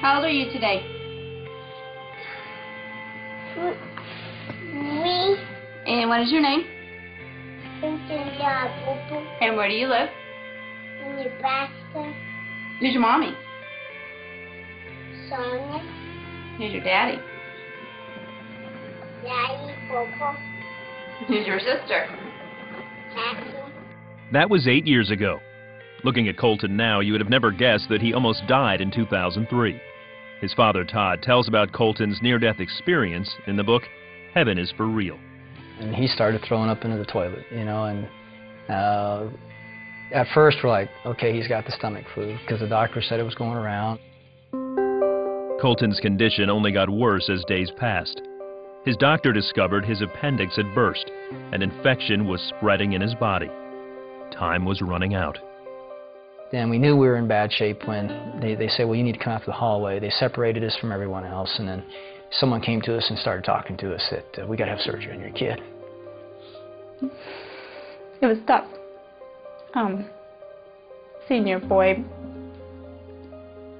How old are you today? 3. And what is your name? Colton Todd Burpo. And where do you live? In Nebraska. Who's your mommy? Sonia. Who's your daddy? Daddy Bocah. Who's your sister? Kathy. That was 8 years ago. Looking at Colton now, you would have never guessed that he almost died in 2003. His father, Todd, tells about Colton's near-death experience in the book, Heaven is for Real. And he started throwing up into the toilet, you know, and at first we're like, okay, he's got the stomach flu, because the doctor said it was going around. Colton's condition only got worse as days passed. His doctor discovered his appendix had burst. An infection was spreading in his body. Time was running out. And we knew we were in bad shape when they said, well, you need to come out to the hallway. They separated us from everyone else, and then someone came to us and started talking to us that we got to have surgery on your kid. It was tough. Seeing your boy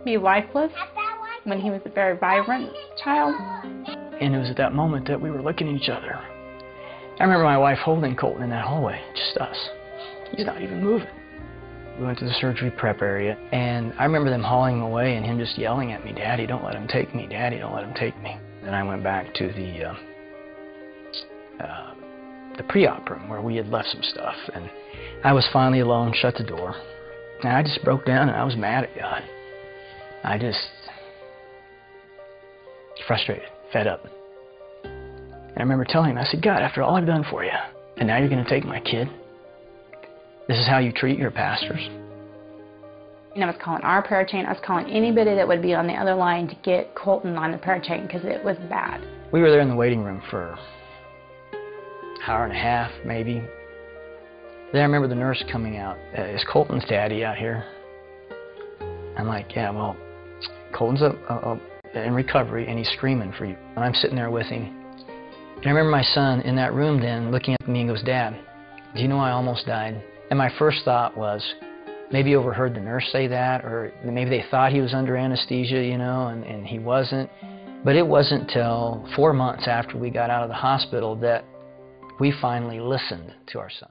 be lifeless when he was a very vibrant child. And it was at that moment that we were looking at each other. I remember my wife holding Colton in that hallway, just us. He's not even moving. We went to the surgery prep area, and I remember them hauling him away and him just yelling at me, "Daddy, don't let him take me. Daddy, don't let him take me." Then I went back to the pre-op room where we had left some stuff, and I was finally alone, shut the door, and I just broke down and I was mad at God. I just frustrated, fed up. And I remember telling him, I said, God, after all I've done for you, and now you're going to take my kid? This is how you treat your pastors? And I was calling our prayer chain. I was calling anybody that would be on the other line to get Colton on the prayer chain because it was bad. We were there in the waiting room for an hour and a half, maybe. Then I remember the nurse coming out. Is Colton's daddy out here? I'm like, yeah, well, Colton's in recovery and he's screaming for you. And I'm sitting there with him. And I remember my son in that room then looking at me and goes, Dad, do you know I almost died? And my first thought was, maybe overheard the nurse say that, or maybe they thought he was under anesthesia, you know, and he wasn't. But it wasn't till 4 months after we got out of the hospital that we finally listened to our son.